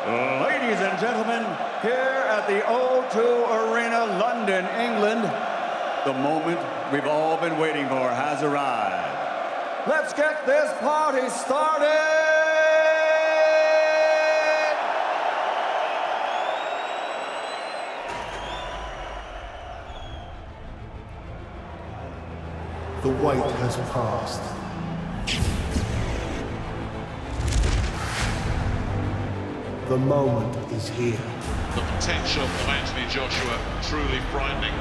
Ladies and gentlemen, here at the O2 Arena, London, England, the moment we've all been waiting for has arrived. Let's get this party started! The wait has passed. The moment is here. The potential of Anthony Joshua truly frightening.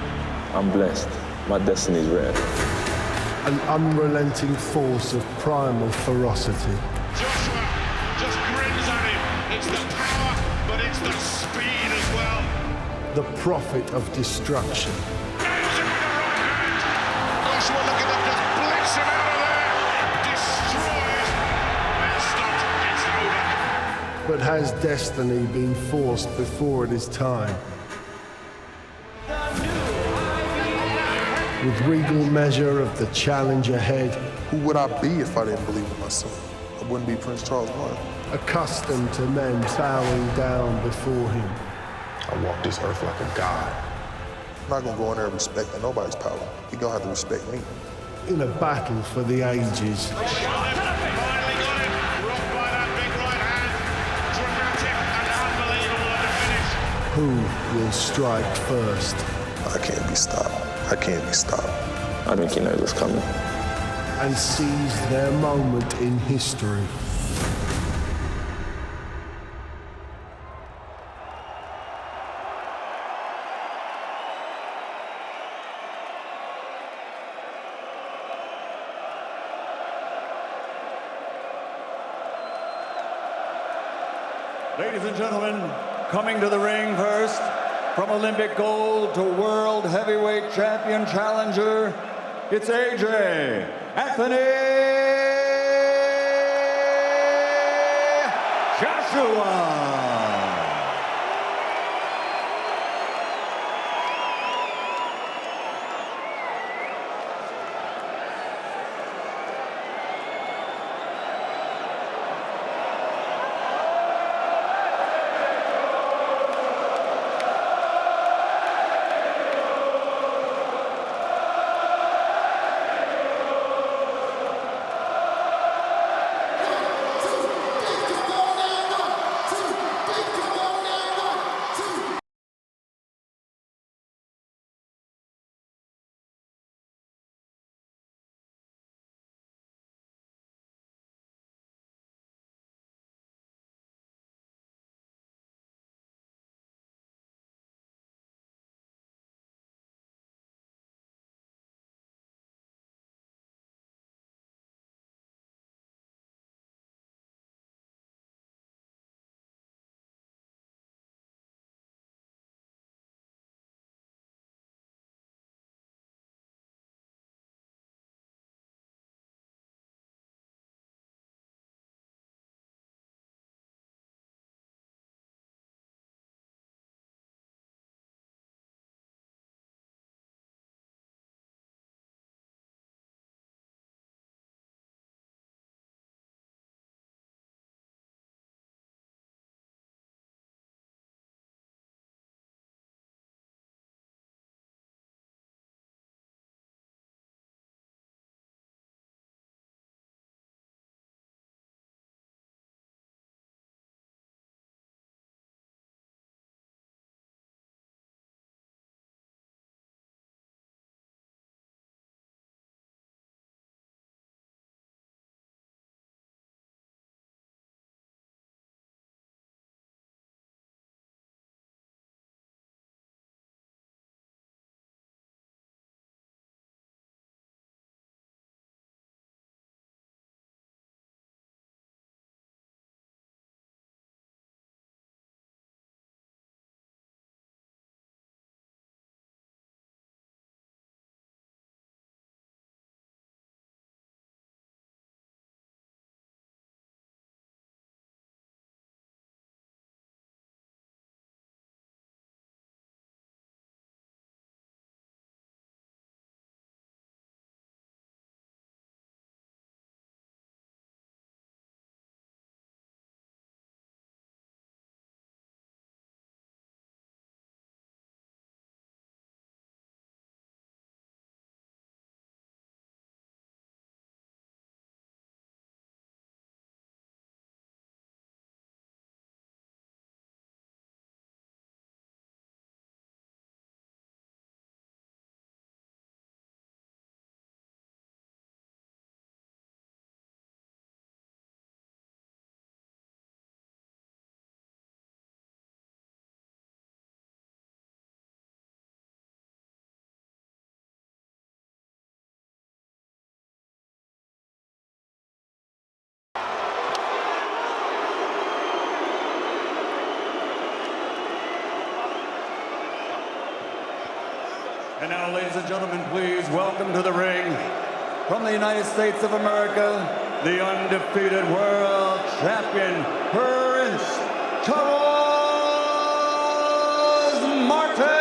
I'm blessed. My destiny is written. An unrelenting force of primal ferocity. Joshua just grins at him. It's the power, but it's the speed as well. The prophet of destruction. Nails him with the right hand. Joshua, look at them, just blitz him out of there. Destroys. And stopped. It's over. But has destiny been forced before it is time? With regal measure of the challenge ahead, Who would I be if I didn't believe in myself? I wouldn't be Prince Charles Martin. accustomed to men bowing down before him. I walk this earth like a god. I'm not gonna go in there respecting nobody's power. You're gonna have to respect me. In a battle for the ages, who will strike first? I can't be stopped. I can't be stopped. I think he knows what's coming. And seize their moment in history. Ladies and gentlemen, coming to the ring first, from Olympic gold to world heavyweight champion challenger, it's AJ Anthony Joshua. And now, ladies and gentlemen, please welcome to the ring, from the United States of America, the undefeated world champion, Prince Charles Martin!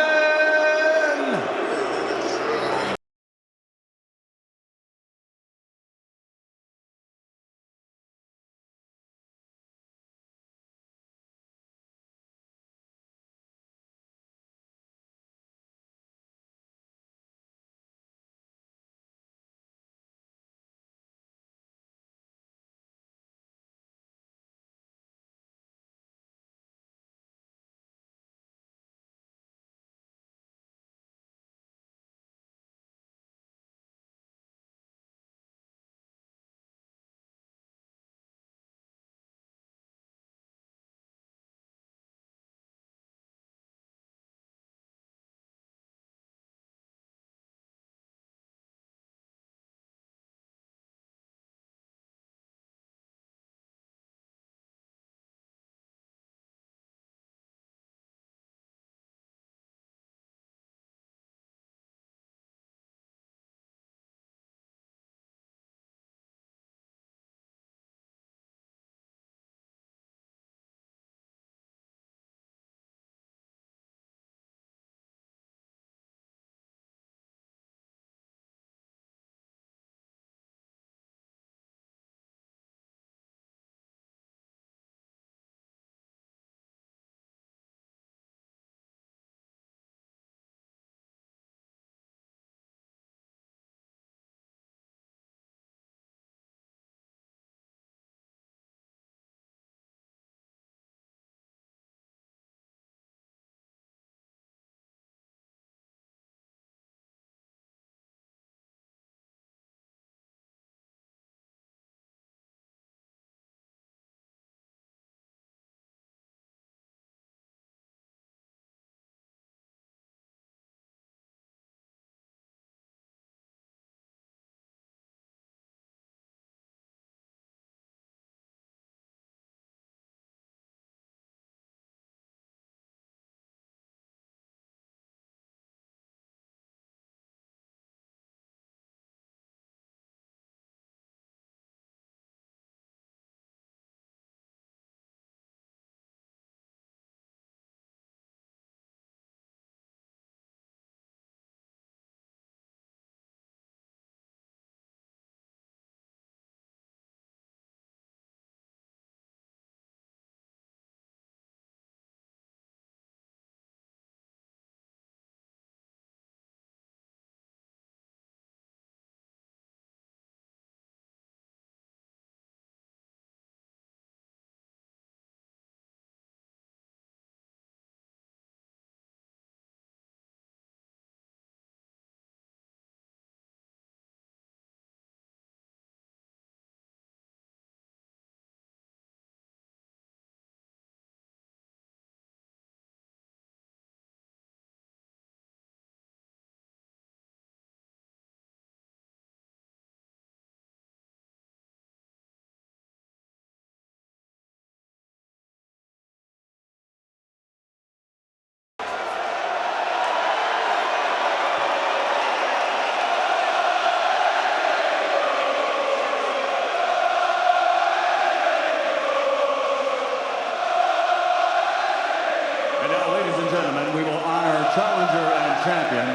Challenger and champion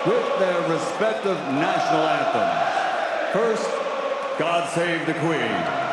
with their respective national anthems. First, God Save the Queen.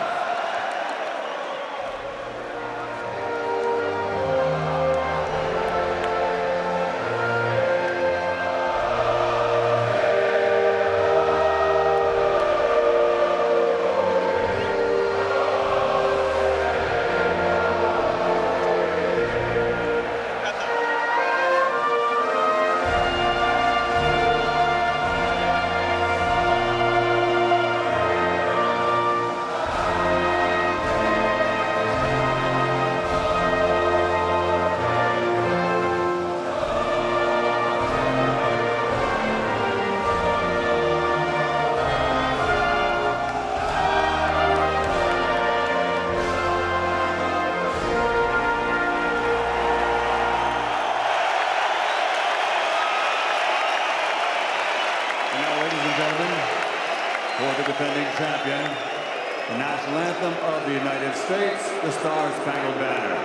World banner.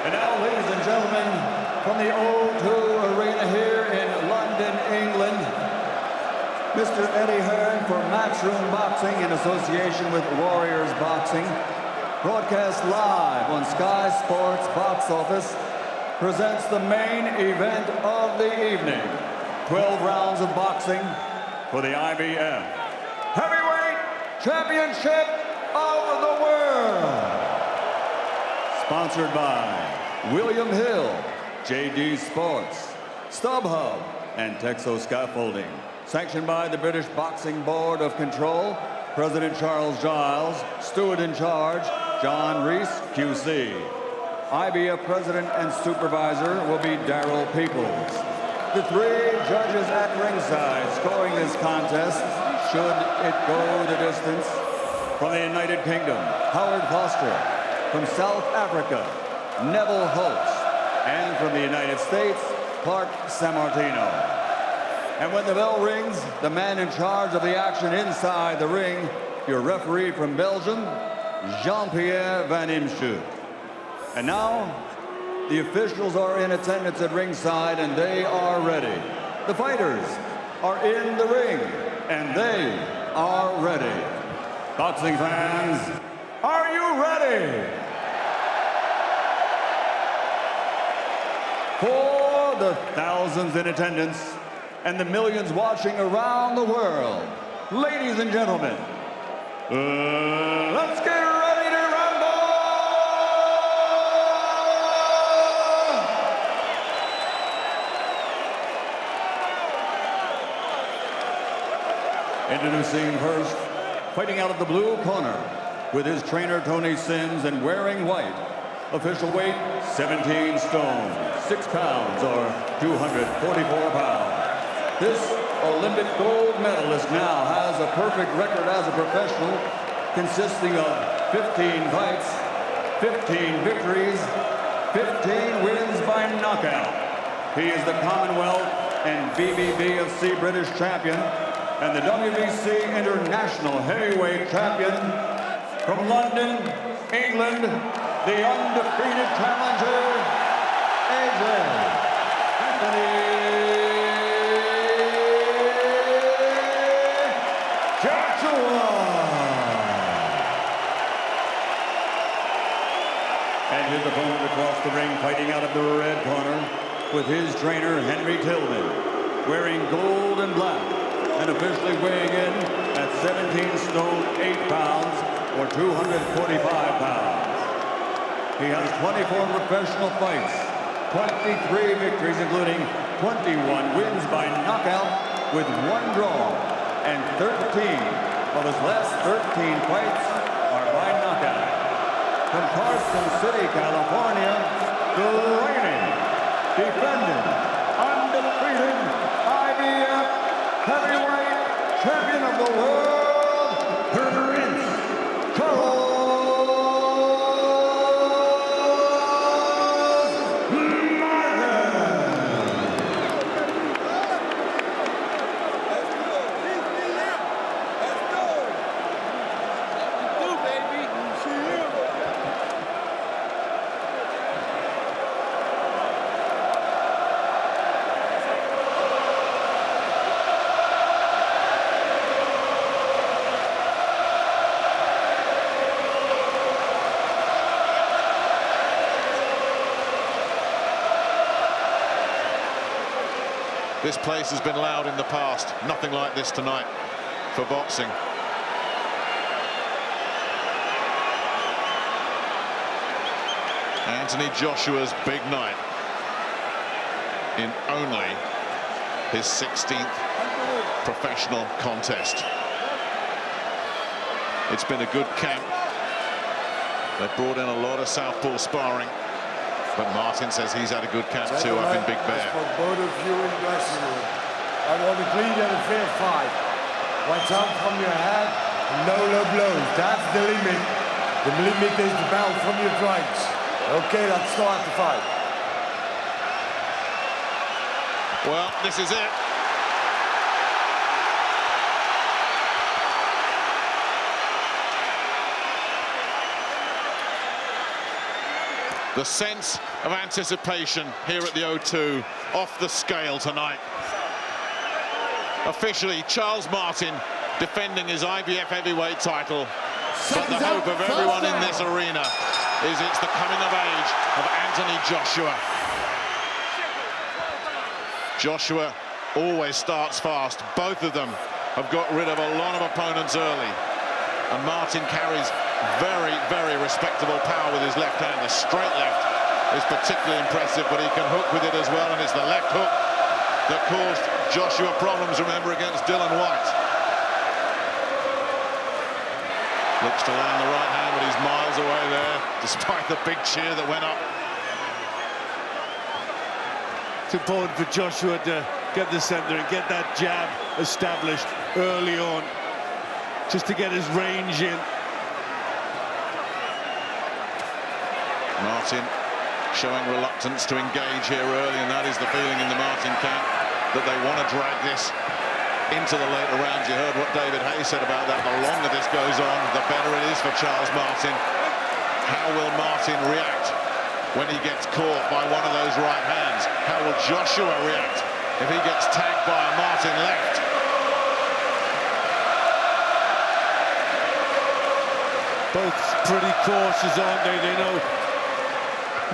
And now, ladies and gentlemen, from the O2 Arena here in London, England, Mr. Eddie Hearn for Matchroom Boxing in association with Warriors Boxing, broadcast live on Sky Sports Box Office, presents the main event of the evening. 12 rounds of boxing for the IBF Heavyweight Championship of the World. Sponsored by William Hill, JD Sports, StubHub, and Texo Scaffolding. Sanctioned by the British Boxing Board of Control, President Charles Giles, Steward in Charge, John Reese, QC. IBF President and Supervisor will be Darrell Peoples. The three judges at ringside scoring this contest, should it go the distance. From the United Kingdom, Howard Foster. From South Africa, Neville Holtz. And from the United States, Clark Sammartino. And when the bell rings, the man in charge of the action inside the ring, your referee from Belgium, Jean-Pierre Van Imschoot. And now, the officials are in attendance at ringside and they are ready. The fighters are in the ring and they are ready. Boxing fans, are you ready? For the thousands in attendance and the millions watching around the world, ladies and gentlemen, let's get ready to rumble! Introducing first, fighting out of the blue corner, with his trainer Tony Sims and wearing white, official weight 17 stone, 6 pounds or 244 pounds. This Olympic gold medalist now has a perfect record as a professional, consisting of 15 fights, 15 victories, 15 wins by knockout. He is the Commonwealth and BBBFC British champion and the WBC International Heavyweight champion. From London, England, the undefeated challenger, AJ Anthony Joshua. And his opponent across the ring, fighting out of the red corner, with his trainer Henry Tillman, wearing gold and black, and officially weighing in at 17 stone 8 pounds or 245 pounds. He has 24 professional fights, 23 victories, including 21 wins by knockout with 1 draw, and 13 of his last 13 fights are by knockout. From Carson City, California, the reigning, defending, undefeated IBF Heavyweight Champion of the World, Prince Charles This place has been loud in the past. Nothing like this tonight for boxing. Anthony Joshua's big night in only his 16th professional contest. It's been a good camp. They've brought in a lot of southpaw sparring, but Martin says he's had a good camp too up in Big Bear. For both of you in dressing room, I want to clean and a fair fight. Watch out from your head, no low blows. That's the limit. The limit is the belt from your strikes. Okay, let's start the fight. Well, this is it. The sense of anticipation here at the O2 off the scale tonight. Officially, Charles Martin defending his IBF Heavyweight title. But the hope of everyone in this arena is it's the coming of age of Anthony Joshua. Joshua always starts fast. Both of them have got rid of a lot of opponents early. And Martin carries very, very respectable power with his left hand. The straight left is particularly impressive, but he can hook with it as well, and it's the left hook that caused Joshua problems, remember, against Dylan White. Looks to land the right hand, but he's miles away there, despite the big cheer that went up. It's important for Joshua to get the center and get that jab established early on, just to get his range in. Martin showing reluctance to engage here early, and that is the feeling in the Martin camp, that they want to drag this into the later rounds. You heard what David Hayes said about that. The longer this goes on, the better it is for Charles Martin. How will Martin react when he gets caught by one of those right hands? How will Joshua react if he gets tagged by a Martin left? Both pretty cautious, aren't they? They know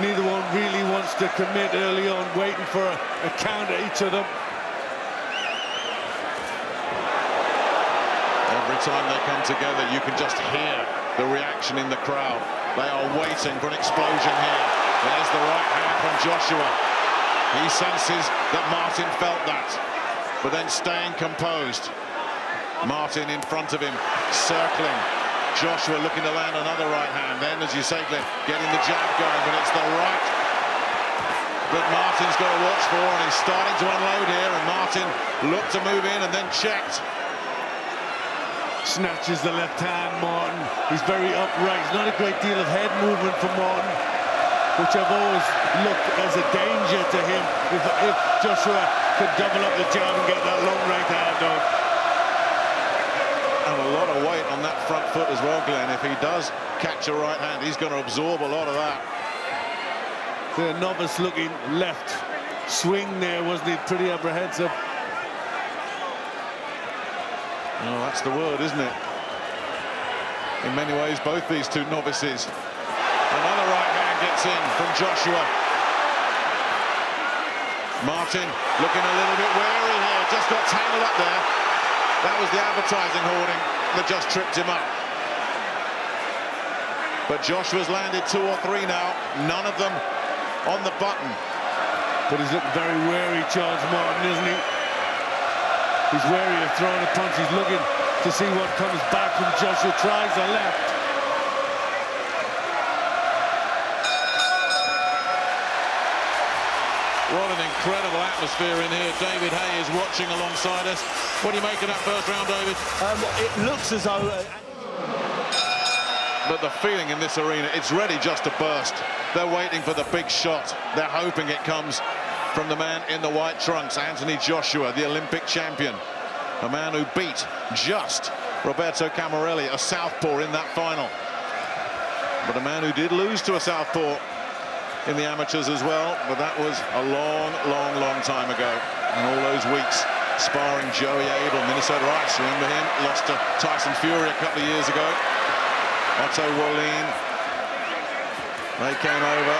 neither one really wants to commit early on, waiting for a counter each of them. Every time they come together, you can just hear the reaction in the crowd. They are waiting for an explosion here. There's the right hand from Joshua. He senses that Martin felt that, but then staying composed. Martin in front of him, circling. Joshua looking to land another right hand. Then, as you say, Glenn, getting the jab going, but it's the right that Martin's got to watch for, and he's starting to unload here, and Martin looked to move in and then checked. Snatches the left hand, Martin. He's very upright. There's not a great deal of head movement from Martin, which I've always looked as a danger to him if Joshua could double up the jab and get that long right hand on. And a lot of weight on that front foot as well, Glenn. If he does catch a right hand, he's going to absorb a lot of that. The novice looking left swing there, wasn't he? Pretty apprehensive. Oh, that's the word, isn't it? In many ways, both these two novices. Another right hand gets in from Joshua. Martin looking a little bit wary here, just got tangled up there. That was the advertising hoarding that just tripped him up. But Joshua's landed 2 or 3 now, none of them on the button. But he's looking very wary, Charles Martin, isn't he? He's wary of throwing a punch. He's looking to see what comes back from Joshua. Tries the left. What an incredible atmosphere in here. David Hay is watching alongside us. What do you make of that first round, David? It looks as though... But the feeling in this arena, it's ready just to burst. They're waiting for the big shot. They're hoping it comes from the man in the white trunks, Anthony Joshua, the Olympic champion. A man who beat just Roberto Camarelli, a southpaw, in that final. But a man who did lose to a southpaw in the amateurs as well, but that was a long, long, long time ago. And all those weeks sparring Joey Abel, Minnesota Ice, remember him? Lost to Tyson Fury a couple of years ago. Otto Wallin. They came over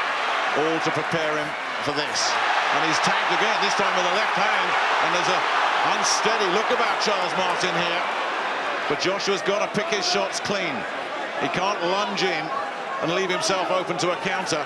all to prepare him for this. And he's tagged again, this time with the left hand. And there's an unsteady look about Charles Martin here. But Joshua's got to pick his shots clean. He can't lunge in and leave himself open to a counter.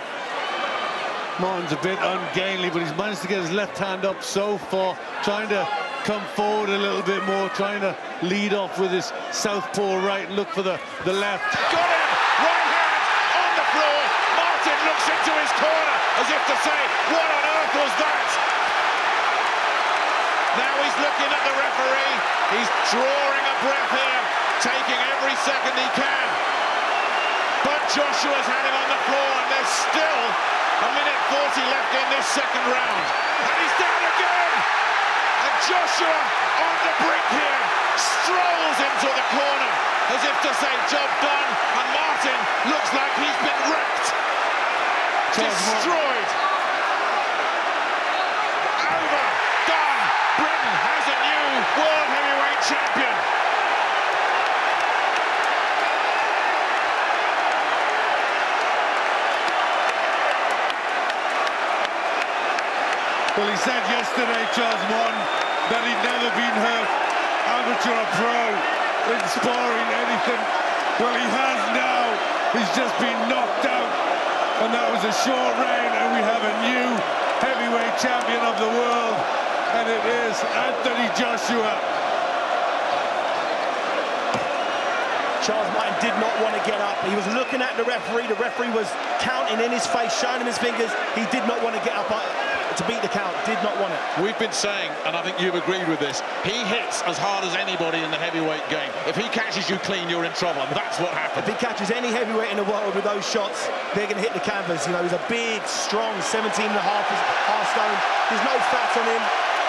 Martin's a bit ungainly, but he's managed to get his left hand up so far, trying to come forward a little bit more, trying to lead off with his southpaw right and look for the left. Got him! Right hand on the floor. Martin looks into his corner as if to say, what on earth was that? Now he's looking at the referee. He's drawing a breath here, taking every second he can. But Joshua's had him on the floor, and there's still a minute 40 left in this second round. And he's down again! And Joshua on the brink here, strolls into the corner as if to say, job done. And Martin looks like he's been wrecked. Destroyed. Overdone. Britain has a new World Heavyweight Champion. Well, he said yesterday, Charles Martin, that he'd never been hurt, amateur or pro, in sparring, anything. Well, he has now. He's just been knocked out. And that was a short reign, and we have a new heavyweight champion of the world. And it is Anthony Joshua. Charles Martin did not want to get up. He was looking at the referee. The referee was counting in his face, showing him his fingers. He did not want to get up to beat the count. Did not want it. We've been saying, and I think you've agreed with this, he hits as hard as anybody in the heavyweight game. If he catches you clean, you're in trouble, and that's what happened. If he catches any heavyweight in the world with those shots, they're going to hit the canvas. You know, he's a big, strong 17 and a half stone. There's no fat on him.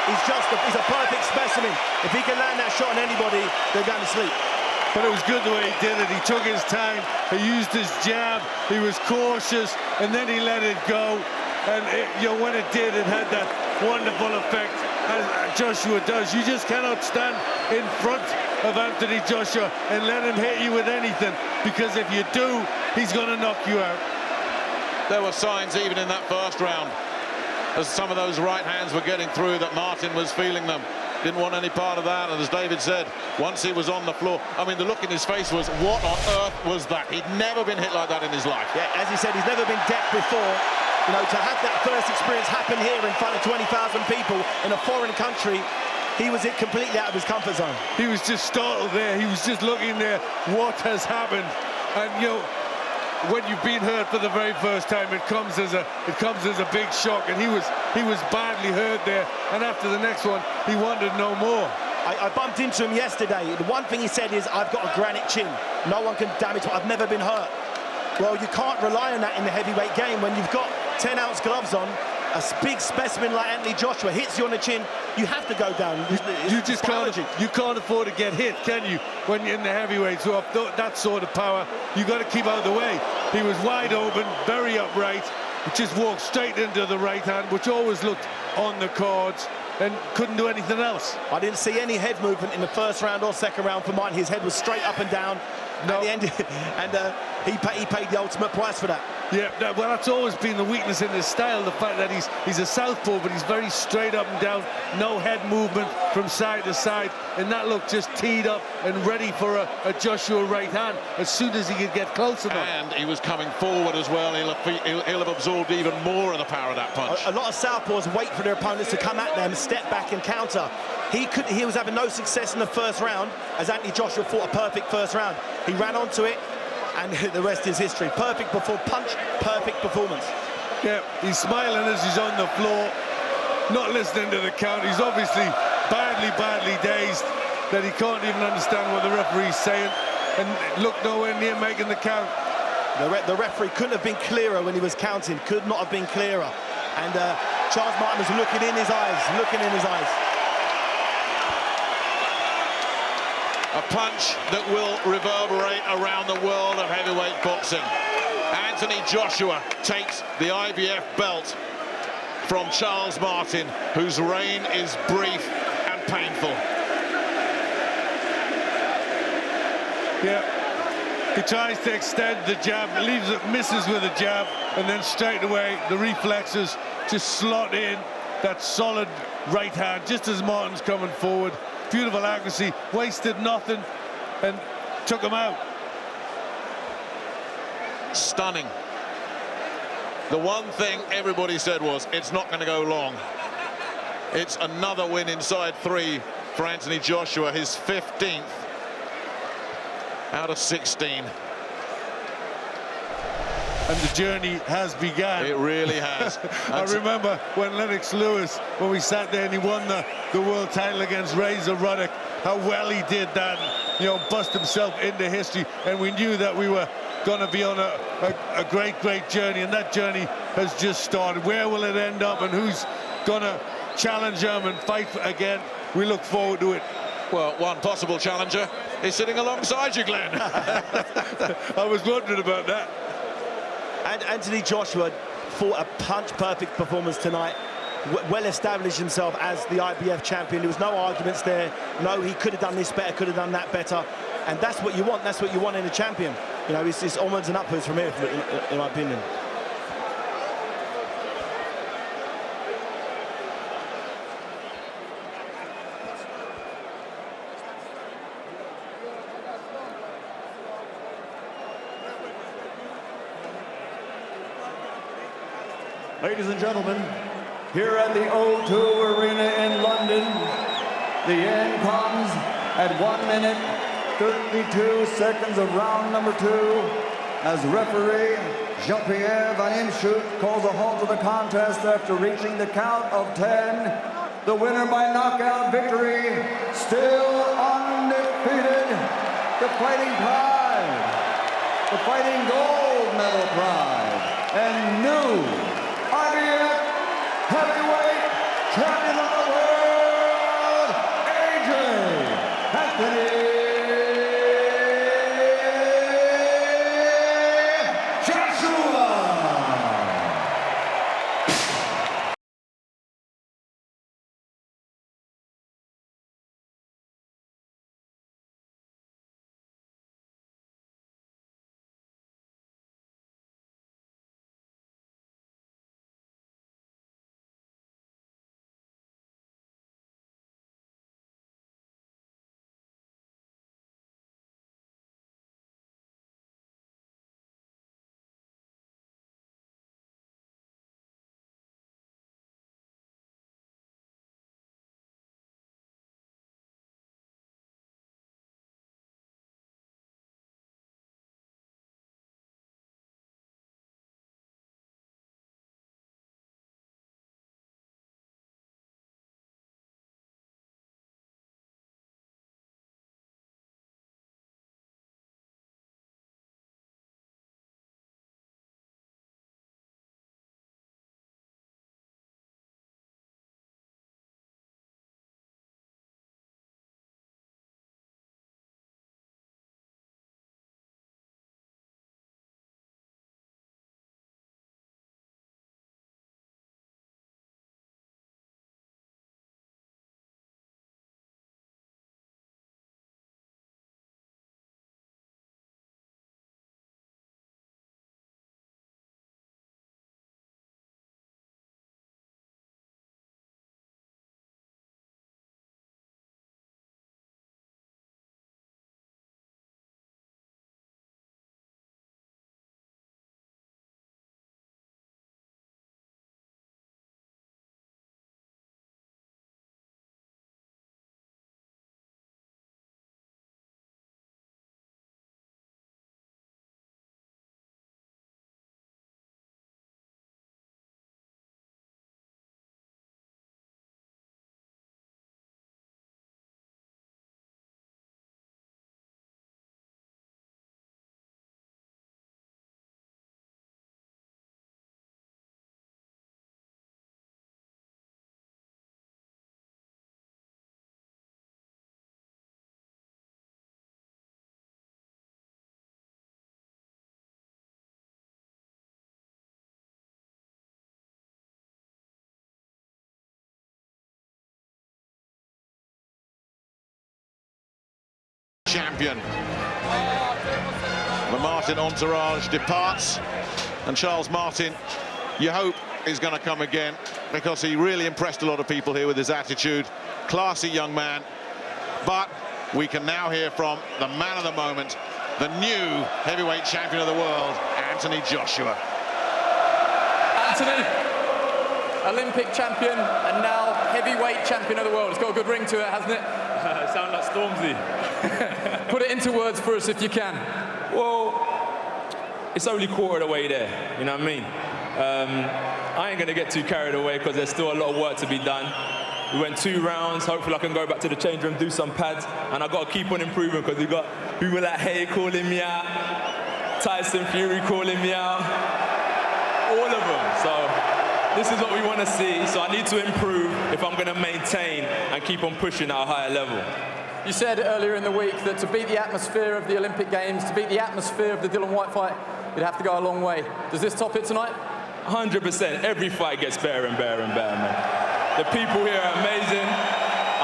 He's a perfect specimen. If he can land that shot on anybody, they're going to sleep. But it was good the way he did it. He took his time, he used his jab, he was cautious, and then he let it go. And when it did, it had that wonderful effect, as Joshua does. You just cannot stand in front of Anthony Joshua and let him hit you with anything, because if you do, he's going to knock you out. There were signs even in that first round, as some of those right hands were getting through, that Martin was feeling them. Didn't want any part of that, and as David said, once he was on the floor, I mean, the look in his face was, what on earth was that? He'd never been hit like that in his life. Yeah, as he said, he's never been decked before. You know, to have that first experience happen here in front of 20,000 people in a foreign country, he was completely out of his comfort zone. He was just startled there. He was just looking there, what has happened? And, you know, when you've been hurt for the very first time, it comes as a big shock, and he was badly hurt there. And after the next one, he wanted no more. I bumped into him yesterday. The one thing he said is, I've got a granite chin. No one can damage me. I've never been hurt. Well, you can't rely on that in the heavyweight game. When you've got 10-ounce gloves on, a big specimen like Anthony Joshua hits you on the chin, you have to go down. You just can't afford to get hit, can you? When you're in the heavyweights, who have that sort of power, you got to keep out of the way. He was wide open, very upright, just walked straight into the right hand, which always looked on the cards, and couldn't do anything else. I didn't see any head movement in the first round or second round for Martin. His head was straight up and down. No. At the end, and he paid the ultimate price for that. Yeah, well, that's always been the weakness in his style, the fact that he's a southpaw, but he's very straight up and down, no head movement from side to side, and that looked just teed up and ready for a Joshua right hand as soon as he could get close enough. And he was coming forward as well. He'll have absorbed even more of the power of that punch. A lot of southpaws wait for their opponents to come at them, step back and counter. He was having no success in the first round, as Anthony Joshua fought a perfect first round. He ran onto it, and the rest is history. Perfect punch, perfect performance. Yeah, he's smiling as he's on the floor, not listening to the count. He's obviously badly dazed, that he can't even understand what the referee's saying, and look nowhere near making the count. The referee couldn't have been clearer when he was counting, could not have been clearer. And Charles Martin was looking in his eyes. A punch that will reverberate around the world of heavyweight boxing. Anthony Joshua takes the IBF belt from Charles Martin, whose reign is brief and painful. Yeah, he tries to extend the jab, misses with a jab, and then straight away the reflexes just slot in, that solid right hand, just as Martin's coming forward. Beautiful accuracy, wasted nothing, and took him out. Stunning. The one thing everybody said was, it's not going to go long. It's another win inside 3 for Anthony Joshua, his 15th out of 16. And the journey has begun. It really has. I remember when Lennox Lewis, when we sat there and he won the world title against Razor Ruddock, how well he did that, you know, bust himself into history. And we knew that we were going to be on a great journey, and that journey has just started. Where will it end up, and who's going to challenge him and fight again? We look forward to it. Well, one possible challenger is sitting alongside you, Glenn. I was wondering about that. And Anthony Joshua fought a punch-perfect performance tonight. Well established himself as the IBF champion. There was no arguments there. No, he could have done this better, could have done that better. And that's what you want. That's what you want in a champion. You know, it's onwards and upwards from here, in my opinion. Ladies and gentlemen, here at the O2 Arena in London, the end comes at 1 minute, 32 seconds of round number 2, as referee Jean-Pierre Van Imschoot calls a halt to the contest after reaching the count of 10. The winner by knockout victory, still undefeated, the Fighting Pride, the Fighting Gold Medal Pride, and new IBF Heavyweight Champion of the World, Anthony Joshua. Champion. The Martin entourage departs, and Charles Martin, you hope, is going to come again, because he really impressed a lot of people here with his attitude. Classy young man. But we can now hear from the man of the moment, the new heavyweight champion of the world, Anthony Joshua. Anthony, Olympic champion and now heavyweight champion of the world. It's got a good ring to it, hasn't it? It sounds like Stormzy. Put it into words for us if you can. Well, it's only quarter of the way there, you know what I mean? I ain't gonna get too carried away because there's still a lot of work to be done. We went 2 rounds, hopefully I can go back to the change room, do some pads, and I gotta keep on improving because we got people like Hay calling me out, Tyson Fury calling me out, all of them. So this is what we want to see, so I need to improve if I'm going to maintain and keep on pushing at a higher level. You said earlier in the week that to beat the atmosphere of the Olympic Games, to beat the atmosphere of the Dillian Whyte fight, you'd have to go a long way. Does this top it tonight? 100%. Every fight gets better and better and better, man. The people here are amazing.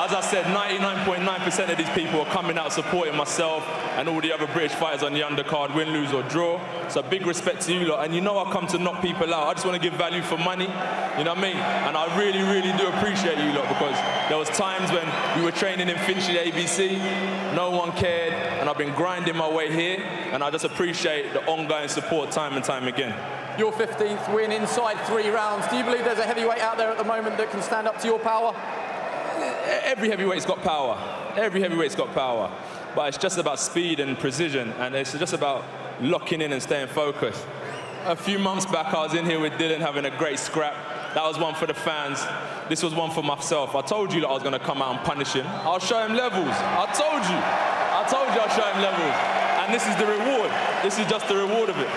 As I said, 99.9% of these people are coming out supporting myself and all the other British fighters on the undercard, win, lose or draw. So big respect to you lot. And you know I come to knock people out. I just want to give value for money, you know what I mean? And I really, really do appreciate you lot, because there was times when we were training in Finchley ABC, no one cared, and I've been grinding my way here, and I just appreciate the ongoing support time and time again. Your 15th win inside 3 rounds. Do you believe there's a heavyweight out there at the moment that can stand up to your power? Every heavyweight's got power. Every heavyweight's got power. But it's just about speed and precision, and it's just about locking in and staying focused. A few months back, I was in here with Dylan having a great scrap. That was one for the fans. This was one for myself. I told you that I was going to come out and punish him. I'll show him levels. I told you I'll show him levels. And this is the reward. This is just the reward of it.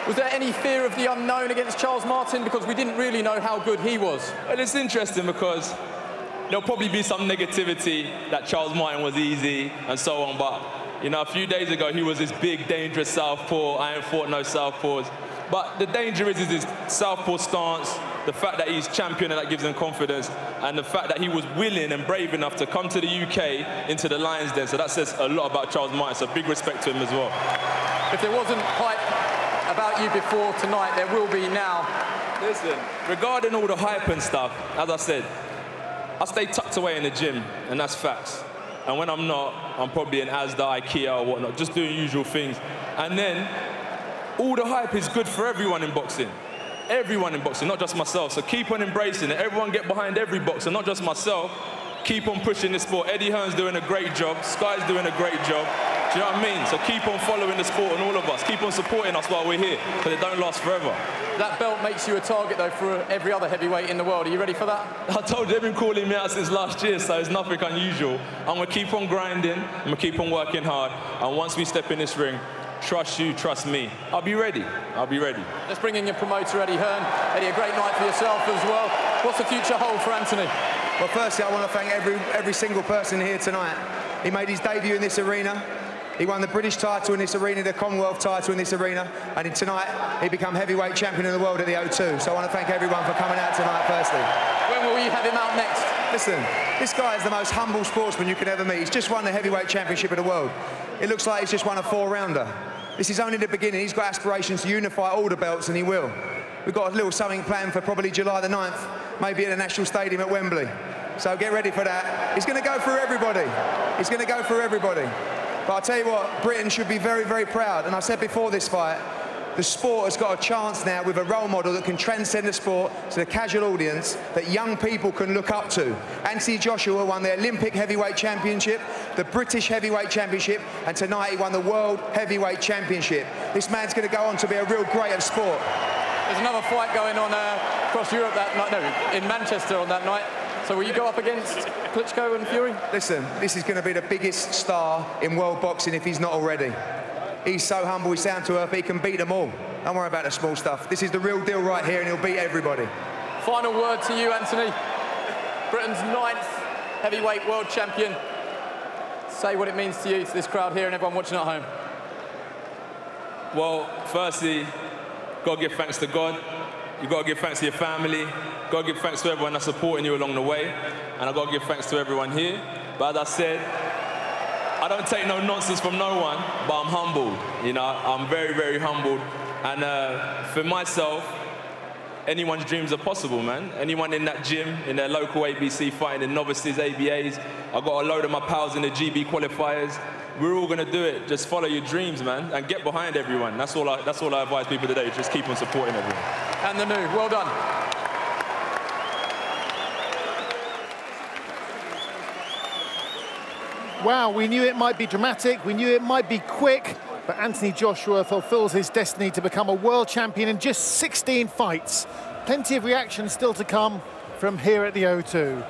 Was there any fear of the unknown against Charles Martin? Because we didn't really know how good he was. Well, it's interesting because there'll probably be some negativity that Charles Martin was easy and so on, but you know, a few days ago he was this big, dangerous southpaw. I ain't fought no southpaws. But the danger is his southpaw stance, the fact that he's champion and that gives him confidence, and the fact that he was willing and brave enough to come to the UK into the Lions Den. So that says a lot about Charles Martin, so big respect to him as well. If there wasn't hype about you before tonight, there will be now. Listen, regarding all the hype and stuff, as I said, I stay tucked away in the gym, and that's facts. And when I'm not, I'm probably in Asda, IKEA or whatnot, just doing usual things. And then, all the hype is good for everyone in boxing. Everyone in boxing, not just myself. So keep on embracing it. Everyone get behind every boxer, not just myself. Keep on pushing this sport. Eddie Hearn's doing a great job. Sky's doing a great job. Do you know what I mean? So keep on following the sport, and all of us. Keep on supporting us while we're here, because it don't last forever. That belt makes you a target, though, for every other heavyweight in the world. Are you ready for that? I told you, they've been calling me out since last year, so it's nothing unusual. I'm going to keep on grinding. I'm going to keep on working hard. And once we step in this ring, trust you, trust me. I'll be ready. I'll be ready. Let's bring in your promoter, Eddie Hearn. Eddie, a great night for yourself as well. What's the future hold for Anthony? Well, firstly, I want to thank every single person here tonight. He made his debut in this arena. He won the British title in this arena, the Commonwealth title in this arena, and tonight he became heavyweight champion of the world at the O2. So I want to thank everyone for coming out tonight, firstly. When will we have him out next? Listen, this guy is the most humble sportsman you could ever meet. He's just won the heavyweight championship of the world. It looks like he's just won a 4-rounder. This is only the beginning. He's got aspirations to unify all the belts, and he will. We've got a little something planned for probably July the 9th, maybe at the National Stadium at Wembley. So get ready for that. He's going to go through everybody. He's going to go through everybody. But I'll tell you what, Britain should be very, very proud. And I said before this fight, the sport has got a chance now with a role model that can transcend the sport to the casual audience that young people can look up to. Anthony Joshua won the Olympic Heavyweight Championship, the British Heavyweight Championship, and tonight he won the World Heavyweight Championship. This man's going to go on to be a real great of sport. There's another fight going on across Europe that night, no, in Manchester on that night. So will you go up against Klitschko and Fury? Listen, this is going to be the biggest star in world boxing if he's not already. He's so humble, he's down to earth, he can beat them all. Don't worry about the small stuff. This is the real deal right here, and he'll beat everybody. Final word to you, Anthony. Britain's 9th heavyweight world champion. Say what it means to you, to this crowd here and everyone watching at home. Well, firstly, got to give thanks to God. You've got to give thanks to your family. Got to give thanks to everyone that's supporting you along the way. And I've got to give thanks to everyone here. But as I said, I don't take no nonsense from no one, but I'm humbled. You know, I'm very, very humbled. And for myself, anyone's dreams are possible, man. Anyone in that gym, in their local ABC, fighting in novices, ABAs. I've got a load of my pals in the GB qualifiers. We're all gonna do it. Just follow your dreams, man, and get behind everyone. That's all I advise people today. Just keep on supporting everyone. And the new, well done. Wow, we knew it might be dramatic, we knew it might be quick, but Anthony Joshua fulfills his destiny to become a world champion in just 16 fights. Plenty of reaction still to come from here at the O2.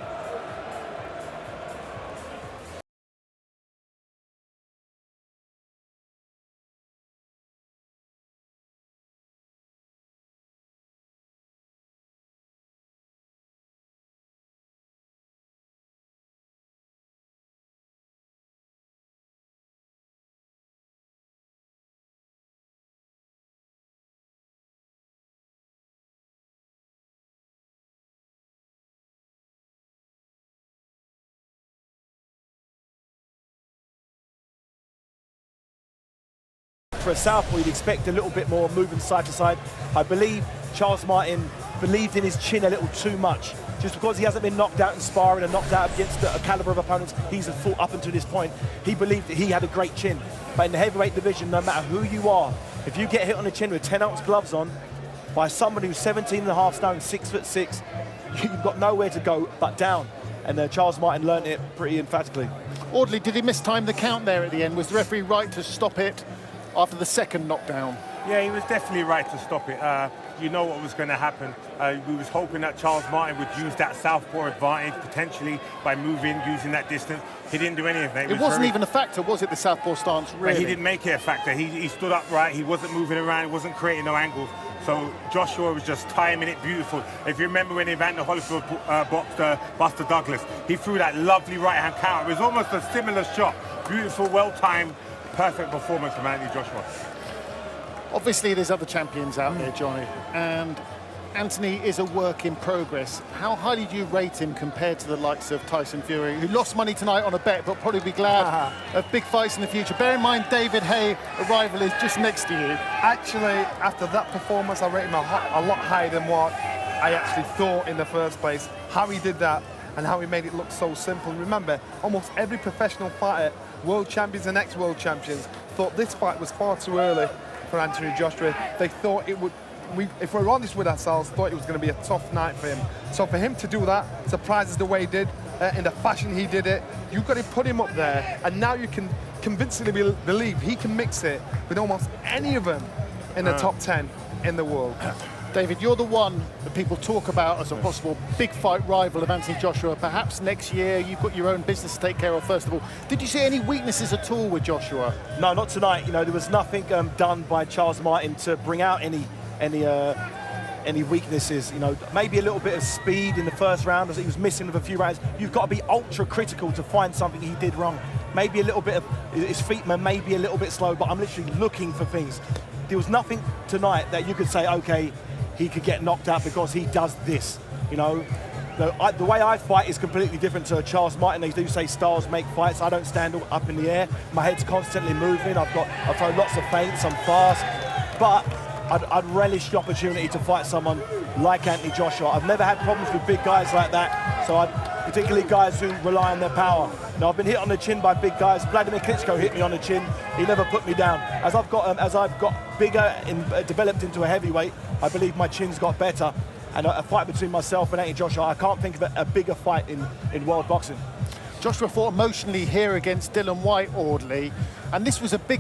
For a southpaw, you'd expect a little bit more moving side to side. I believe Charles Martin believed in his chin a little too much. Just because he hasn't been knocked out in sparring and knocked out against a caliber of opponents he's fought up until this point, he believed that he had a great chin. But in the heavyweight division, no matter who you are, if you get hit on the chin with 10-ounce gloves on by somebody who's 17.5 stone, 6'6", you've got nowhere to go but down. And Charles Martin learned it pretty emphatically. Audley, did he mistime the count there at the end? Was the referee right to stop it after the second knockdown? Yeah, he was definitely right to stop it. You know what was going to happen. We was hoping that Charles Martin would use that southpaw advantage potentially by moving, using that distance. He didn't do any of that. It wasn't even a factor, was it, the southpaw stance, really? But he didn't make it a factor. He stood upright, he wasn't moving around, he wasn't creating no angles. So Joshua was just timing it beautiful. If you remember when Evander Holyfield boxed Buster Douglas, he threw that lovely right-hand counter. It was almost a similar shot. Beautiful, well-timed, perfect performance from Anthony Joshua. Obviously, there's other champions out there, Johnny, and Anthony is a work in progress. How highly do you rate him compared to the likes of Tyson Fury, who lost money tonight on a bet, but probably be glad of big fights in the future? Bear in mind, David Haye, a rival, is just next to you. Actually, after that performance, I rate him a lot higher than what I actually thought in the first place. How he did that and how he made it look so simple. Remember, almost every professional fighter, world champions and ex-world champions, thought this fight was far too early for Anthony Joshua. They thought it would, if we're honest with ourselves, thought it was going to be a tough night for him. So for him to do that, surprises the way he did, in the fashion he did it, you've got to put him up there, and now you can convincingly believe he can mix it with almost any of them in the top 10 in the world. David, you're the one that people talk about as a possible big fight rival of Anthony Joshua. Perhaps next year. You've got your own business to take care of, first of all. Did you see any weaknesses at all with Joshua? No, not tonight. You know, there was nothing done by Charles Martin to bring out any weaknesses. You know, maybe a little bit of speed in the first round, as he was missing with a few rounds. You've got to be ultra critical to find something he did wrong. Maybe a little bit of his feet may be a little bit slow, but I'm literally looking for things. There was nothing tonight that you could say, okay, he could get knocked out because he does this. You know, the way I fight is completely different to Charles Martin. They do say styles make fights. I don't stand up in the air. My head's constantly moving. I throw lots of feints. I'm fast, but I'd relish the opportunity to fight someone like Anthony Joshua. I've never had problems with big guys like that, so particularly guys who rely on their power. Now, I've been hit on the chin by big guys. Vladimir Klitschko hit me on the chin. He never put me down. As I've got bigger and developed into a heavyweight, I believe my chin's got better. And a fight between myself and Anthony Joshua, I can't think of a bigger fight in world boxing. Joshua fought emotionally here against Dylan White, Audley, and this was a big